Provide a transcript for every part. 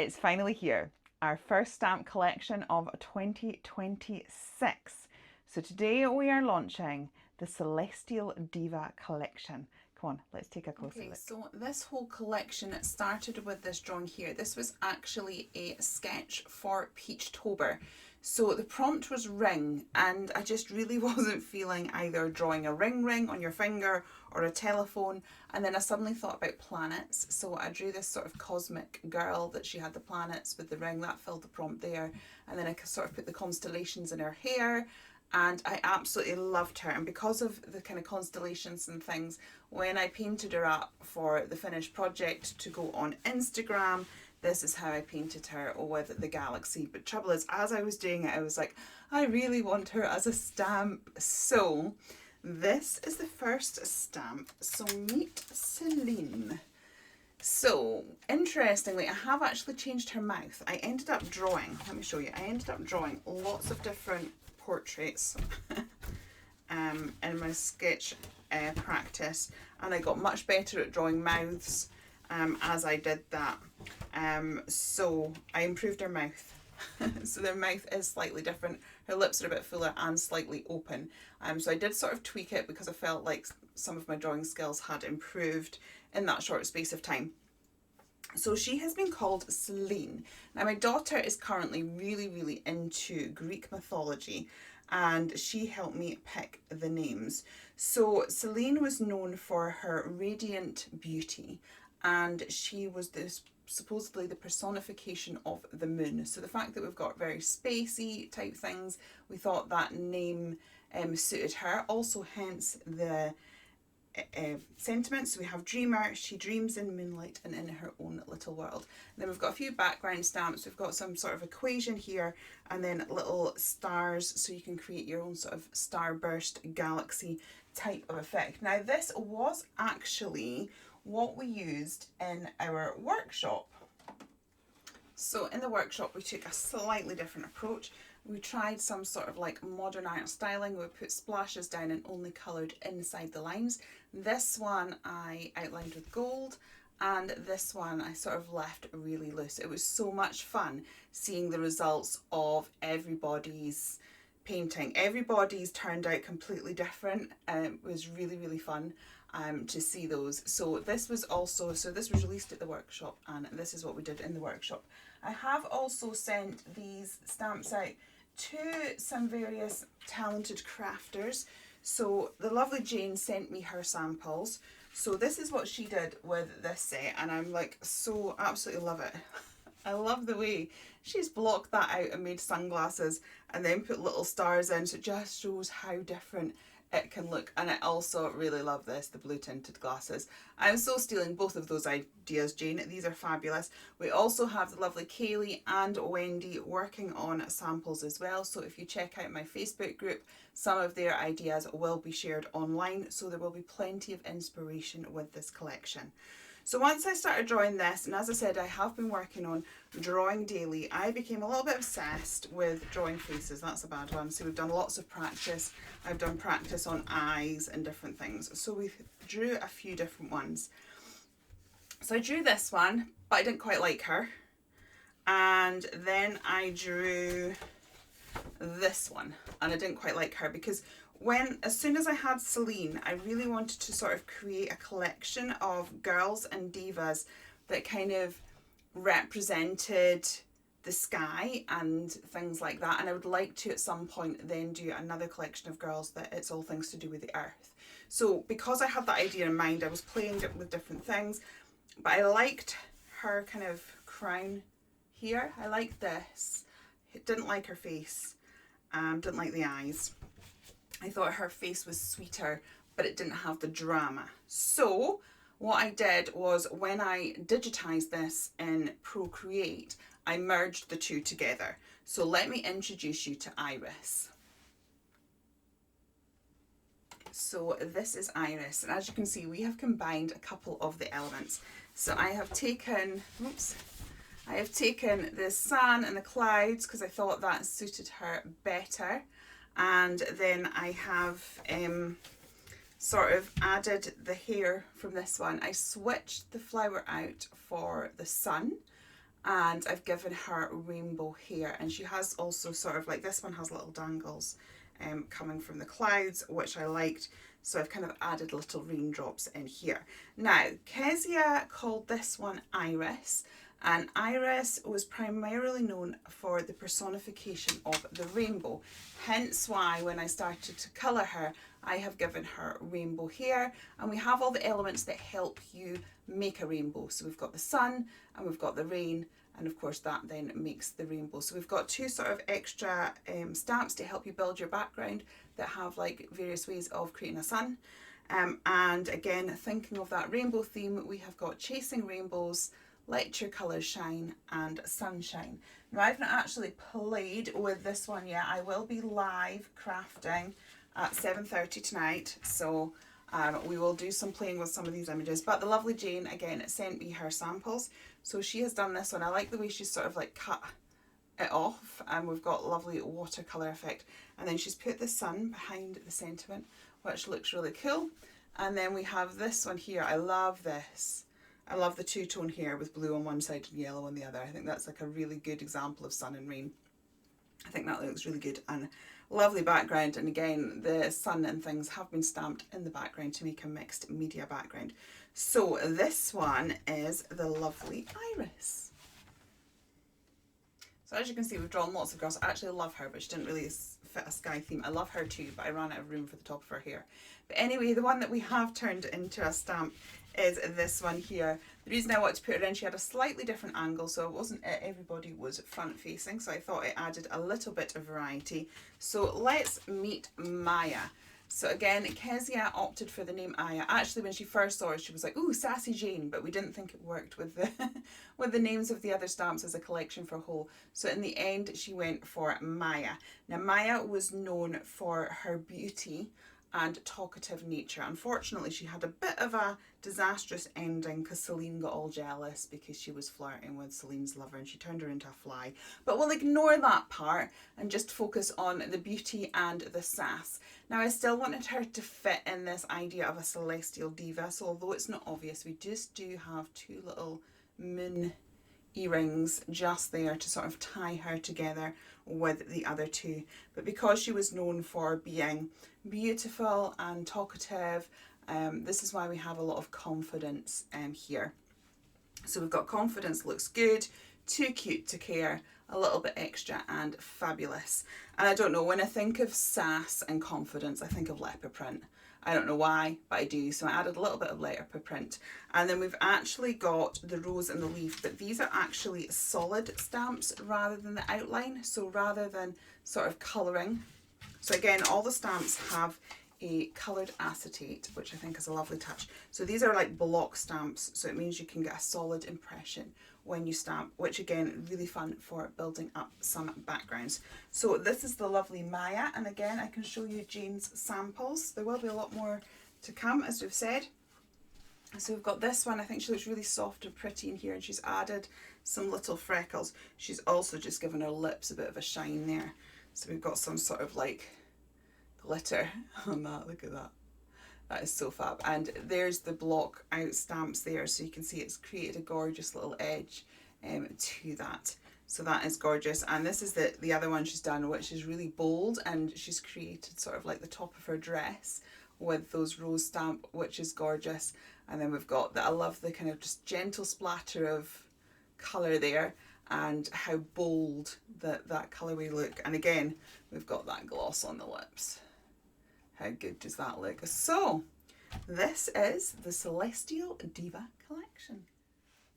It's finally here, our first stamp collection of 2026. So today we are launching the Celestial Diva collection. Come on, let's take a closer look. So this whole collection started with this drawing here. This was actually a sketch for Peachtober. So the prompt was ring, and I just really wasn't feeling either drawing a ring on your finger or a telephone. And then I suddenly thought about planets. So I drew this sort of cosmic girl that she had the planets with the ring. That filled the prompt there. And then I sort of put the constellations in her hair. And I absolutely loved her, and because of the kind of constellations and things, when I painted her up for the finished project to go on Instagram, this is how I painted her with the galaxy. But trouble is, as I was doing it, I was like, I really want her as a stamp. So this is the first stamp. So meet Selene. So interestingly, I have actually changed her mouth. I ended up drawing, let me show you, I ended up drawing lots of different portraits in my sketch practice, and I got much better at drawing mouths as I did that. So I improved her mouth. So their mouth is slightly different. Her lips are a bit fuller and slightly open. So I did sort of tweak it because I felt like some of my drawing skills had improved in that short space of time. So she has been called Selene. Now my daughter is currently really into Greek mythology, and she helped me pick the names. So Selene was known for her radiant beauty, and she was supposedly the personification of the moon. So the fact that we've got very spacey type things, we thought that name suited her. Also hence the sentiments. So we have dreamer, she dreams in moonlight and in her own little world. And then we've got a few background stamps. We've got some sort of equation here, and then little stars, so you can create your own sort of starburst galaxy type of effect. Now this was actually what we used in our workshop. So in the workshop we took a slightly different approach. We tried some sort of like modern art styling. We put splashes down and only coloured inside the lines. This one I outlined with gold, and this one I sort of left really loose. It was so much fun seeing the results of everybody's painting. Everybody's turned out completely different. It was really fun to see those. So this was released at the workshop, and this is what we did in the workshop. I have also sent these stamps out to some various talented crafters. So the lovely Jane sent me her samples. So this is what she did with this set, and I'm like, so absolutely love it. I love the way she's blocked that out and made sunglasses and then put little stars in, so it just shows how different it can look. And I also really love this, the blue tinted glasses. I'm so stealing both of those ideas, Jane. These are fabulous. We also have the lovely Kaylee and Wendy working on samples as well. So if you check out my Facebook group, some of their ideas will be shared online. So there will be plenty of inspiration with this collection. So once I started drawing this, and as I said, I have been working on drawing daily, I became a little bit obsessed with drawing faces. That's a bad one. So we've done lots of practice. I've done practice on eyes and different things. So we drew a few different ones. So I drew this one, but I didn't quite like her. And then I drew this one, and I didn't quite like her because as soon as I had Selene, I really wanted to sort of create a collection of girls and divas that kind of represented the sky and things like that. And I would like to at some point then do another collection of girls that it's all things to do with the earth. So because I had that idea in mind, I was playing it with different things, but I liked her kind of crown here. I liked this. Didn't like her face. Didn't like the eyes. I thought her face was sweeter, but it didn't have the drama. So what I did was, when I digitized this in Procreate, I merged the two together. So let me introduce you to Iris. So this is Iris, and as you can see, we have combined a couple of the elements. So I have taken the sun and the clouds because I thought that suited her better. And then I have sort of added the hair from this one. I switched the flower out for the sun, and I've given her rainbow hair, and she has also sort of like, this one has little dangles coming from the clouds, which I liked, so I've kind of added little raindrops in here. Now, Kezia called this one Iris, and Iris was primarily known for the personification of the rainbow, hence why when I started to colour her, I have given her rainbow hair, and we have all the elements that help you make a rainbow. So we've got the sun and we've got the rain, and of course that then makes the rainbow. So we've got two sort of extra stamps to help you build your background that have like various ways of creating a sun. And again, thinking of that rainbow theme, we have got Chasing Rainbows, Let Your Colours Shine, and Sunshine. Now, I've not actually played with this one yet. I will be live crafting at 7:30 tonight, so we will do some playing with some of these images. But the lovely Jane, again, sent me her samples. So she has done this one. I like the way she's sort of like cut it off, and we've got lovely watercolour effect. And then she's put the sun behind the sentiment, which looks really cool. And then we have this one here. I love this. I love the two-tone here with blue on one side and yellow on the other. I think that's like a really good example of sun and rain. I think that looks really good, and lovely background. And again, the sun and things have been stamped in the background to make a mixed media background. So this one is the lovely Iris. So as you can see, we've drawn lots of girls. I actually love her, but she didn't really fit a sky theme. I love her too, but I ran out of room for the top of her hair. But anyway, the one that we have turned into a stamp is this one here. The reason I wanted to put her in, she had a slightly different angle, so it wasn't everybody was front facing, so I thought it added a little bit of variety. So let's meet Myia. So again, Kezia opted for the name Aya. Actually, when she first saw it, she was like, ooh, Sassy Jane, but we didn't think it worked with the with the names of the other stamps as a collection for a whole. So in the end, she went for Myia. Now, Myia was known for her beauty and talkative nature. Unfortunately, she had a bit of a disastrous ending because Selene got all jealous because she was flirting with Selene's lover and she turned her into a fly. But we'll ignore that part and just focus on the beauty and the sass. Now, I still wanted her to fit in this idea of a celestial diva, so although it's not obvious, we just do have two little moon earrings just there to sort of tie her together with the other two. But because she was known for being beautiful and talkative, this is why we have a lot of confidence here. So we've got confidence, looks good, too cute to care, a little bit extra and fabulous. And I don't know, when I think of sass and confidence, I think of leopard print. I don't know why, but I do. So I added a little bit of leopard print. And then we've actually got the rose and the leaf, but these are actually solid stamps rather than the outline. So rather than sort of colouring. So again, all the stamps have a coloured acetate, which I think is a lovely touch. So these are like block stamps, so it means you can get a solid impression when you stamp, which again, really fun for building up some backgrounds. So this is the lovely Myia, and again, I can show you Jane's samples. There will be a lot more to come, as we've said. So we've got this one. I think she looks really soft and pretty in here, and she's added some little freckles. She's also just given her lips a bit of a shine there. So we've got some sort of like glitter on that. Look at that. That is so fab. And there's the block out stamps there, so you can see it's created a gorgeous little edge to that. So that is gorgeous. And this is the other one she's done, which is really bold, and she's created sort of like the top of her dress with those rose stamp, which is gorgeous. And then we've got that. I love the kind of just gentle splatter of colour there, and how bold that colourway look. And again, we've got that gloss on the lips. How good does that look? So this is the Celestial Diva collection.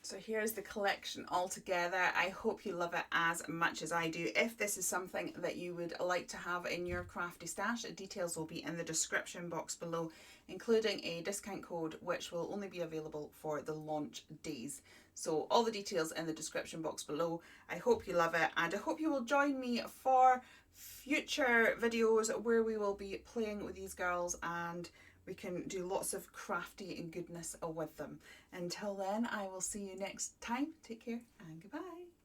So here's the collection all together. I hope you love it as much as I do. If this is something that you would like to have in your crafty stash, details will be in the description box below, including a discount code which will only be available for the launch days. So all the details in the description box below. I hope you love it, and I hope you will join me for future videos where we will be playing with these girls and we can do lots of crafty and goodness with them. Until then, I will see you next time. Take care and goodbye.